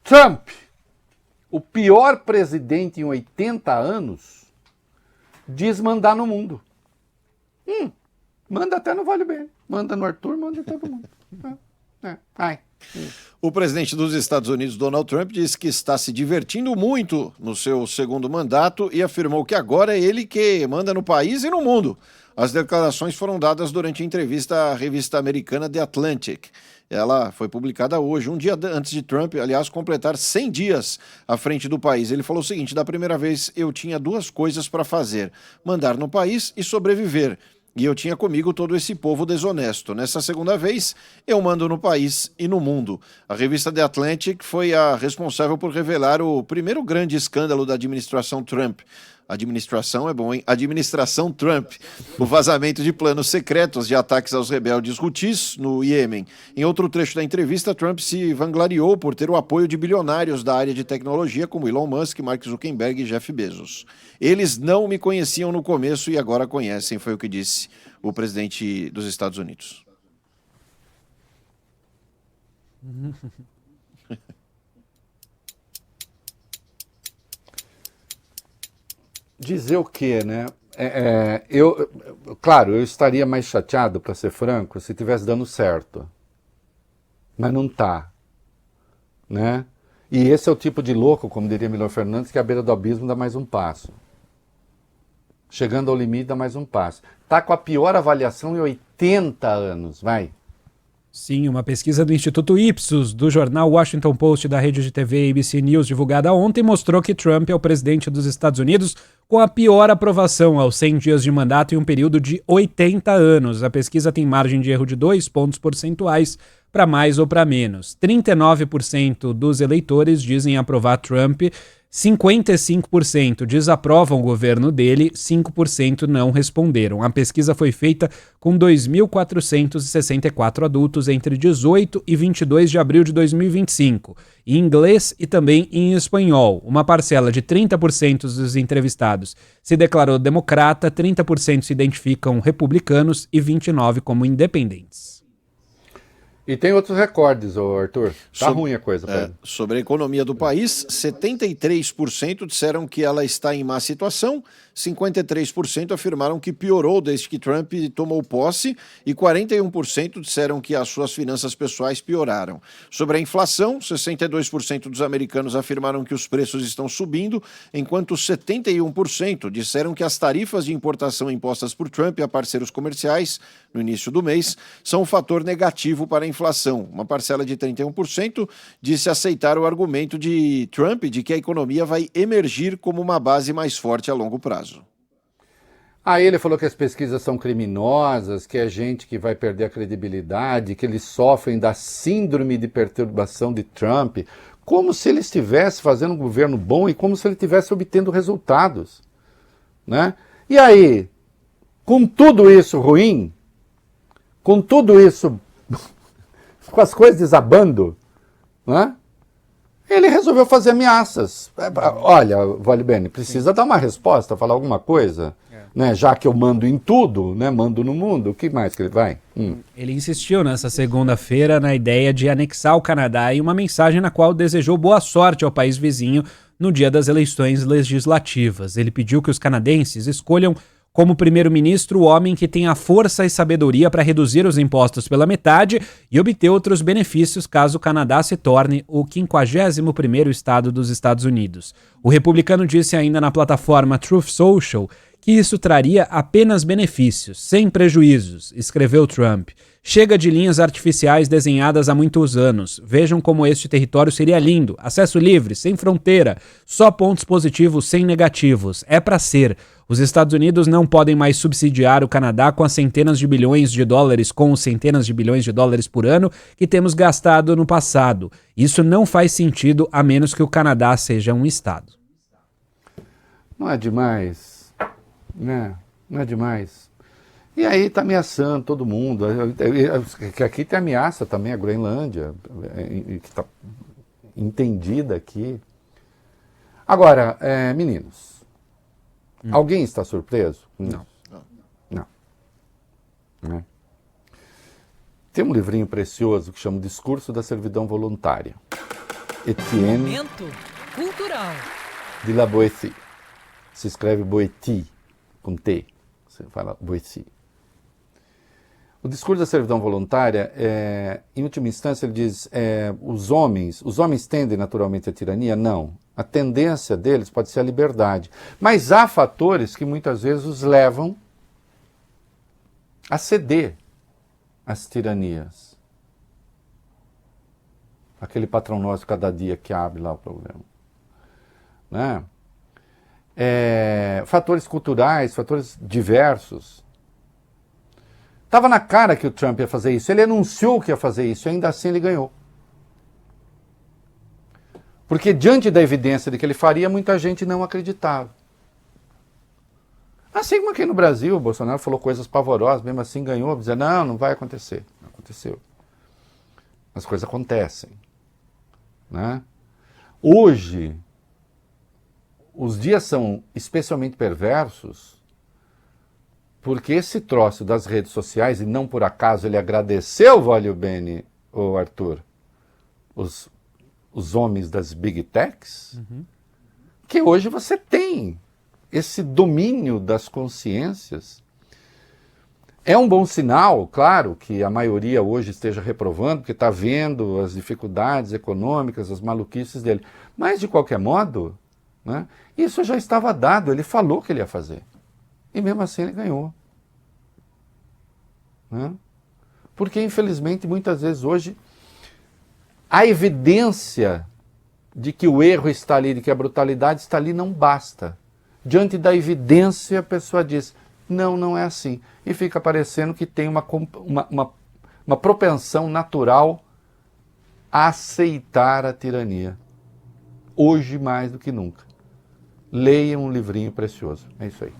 Trump, o pior presidente em 80 anos, diz mandar no mundo. Manda até no Vale Bem. Manda no Arthur, manda em todo mundo. O presidente dos Estados Unidos, Donald Trump, disse que está se divertindo muito no seu segundo mandato e afirmou que agora é ele que manda no país e no mundo. As declarações foram dadas durante a entrevista à revista americana The Atlantic. Ela foi publicada hoje, um dia antes de Trump, aliás, completar 100 dias à frente do país. Ele falou o seguinte: da primeira vez eu tinha duas coisas para fazer, mandar no país e sobreviver. E eu tinha comigo todo esse povo desonesto. Nessa segunda vez, eu mando no país e no mundo. A revista The Atlantic foi a responsável por revelar o primeiro grande escândalo da administração Trump. Administração é bom, hein? Administração Trump. O vazamento de planos secretos de ataques aos rebeldes Houthis no Iêmen. Em outro trecho da entrevista, Trump se vangloriou por ter o apoio de bilionários da área de tecnologia como Elon Musk, Mark Zuckerberg e Jeff Bezos. Eles não me conheciam no começo e agora conhecem, foi o que disse o presidente dos Estados Unidos. Dizer o quê, né? Claro, eu estaria mais chateado, para ser franco, se estivesse dando certo. Mas não tá. Né? E esse é o tipo de louco, como diria Milor Fernandes, que à beira do abismo dá mais um passo. Chegando ao limite dá mais um passo. Tá com a pior avaliação em 80 anos, vai. Sim, uma pesquisa do Instituto Ipsos, do jornal Washington Post e da rede de TV ABC News, divulgada ontem, mostrou que Trump é o presidente dos Estados Unidos com a pior aprovação aos 100 dias de mandato em um período de 80 anos. A pesquisa tem margem de erro de 2 pontos percentuais para mais ou para menos. 39% dos eleitores dizem aprovar Trump, 55% desaprovam o governo dele, 5% não responderam. A pesquisa foi feita com 2.464 adultos entre 18 e 22 de abril de 2025, em inglês e também em espanhol. Uma parcela de 30% dos entrevistados se declarou democrata, 30% se identificam republicanos e 29% como independentes. E tem outros recordes, Arthur. Tá ruim a coisa, Pedro. Sobre a economia do país, 73% disseram que ela está em má situação, 53% afirmaram que piorou desde que Trump tomou posse e 41% disseram que as suas finanças pessoais pioraram. Sobre a inflação, 62% dos americanos afirmaram que os preços estão subindo, enquanto 71% disseram que as tarifas de importação impostas por Trump a parceiros comerciais no início do mês são um fator negativo para a inflação. Uma parcela de 31% disse aceitar o argumento de Trump de que a economia vai emergir como uma base mais forte a longo prazo. Aí ele falou que as pesquisas são criminosas, que é gente que vai perder a credibilidade, que eles sofrem da síndrome de perturbação de Trump, como se ele estivesse fazendo um governo bom e como se ele estivesse obtendo resultados. Né? E aí, com tudo isso ruim, com tudo isso, com as coisas desabando, né? Ele resolveu fazer ameaças. Olha, Vale Bene, precisa dar uma resposta, falar alguma coisa, né? Já que eu mando em tudo, né? Mando no mundo, o que mais que ele vai? Ele insistiu nessa segunda-feira na ideia de anexar o Canadá em uma mensagem na qual desejou boa sorte ao país vizinho no dia das eleições legislativas. Ele pediu que os canadenses escolham como primeiro-ministro o homem que tem a força e sabedoria para reduzir os impostos pela metade e obter outros benefícios caso o Canadá se torne o 51º estado dos Estados Unidos. O republicano disse ainda na plataforma Truth Social que isso traria apenas benefícios, sem prejuízos, escreveu Trump. Chega de linhas artificiais desenhadas há muitos anos. Vejam como este território seria lindo. Acesso livre, sem fronteira. Só pontos positivos, sem negativos. É para ser. Os Estados Unidos não podem mais subsidiar o Canadá com as centenas de bilhões de dólares, por ano que temos gastado no passado. Isso não faz sentido a menos que o Canadá seja um estado. Não é demais, né? Não é demais. E aí está ameaçando todo mundo. Que aqui tem ameaça também a Groenlândia, que está entendida aqui. Agora, meninos, alguém está surpreso? Não. Né? Tem um livrinho precioso que chama Discurso da Servidão Voluntária. Etienne Momento cultural. de la Boétie. Se escreve Boétie, com T. Você fala Boétie. O discurso da servidão voluntária, em última instância, ele diz, os homens tendem naturalmente à tirania? Não. A tendência deles pode ser a liberdade. Mas há fatores que muitas vezes os levam a ceder às tiranias. Aquele patrão nosso cada dia que abre lá o programa. Né? Fatores culturais, fatores diversos. Estava na cara que o Trump ia fazer isso. Ele anunciou que ia fazer isso e ainda assim ele ganhou. Porque diante da evidência de que ele faria, muita gente não acreditava. Assim como aqui no Brasil, o Bolsonaro falou coisas pavorosas, mesmo assim ganhou, dizia, não vai acontecer. Não aconteceu. As coisas acontecem. Né? Hoje, os dias são especialmente perversos, porque esse troço das redes sociais, e não por acaso ele agradeceu, Vale o Bene, o Arthur, os homens das Big Techs, que hoje você tem esse domínio das consciências. É um bom sinal, claro, que a maioria hoje esteja reprovando, porque está vendo as dificuldades econômicas, as maluquices dele. Mas, de qualquer modo, né, isso já estava dado, ele falou que ele ia fazer. E mesmo assim ele ganhou. Né? Porque, infelizmente, muitas vezes hoje, a evidência de que o erro está ali, de que a brutalidade está ali, não basta. Diante da evidência, a pessoa diz, não é assim. E fica parecendo que tem uma propensão natural a aceitar a tirania. Hoje mais do que nunca. Leia um livrinho precioso. É isso aí.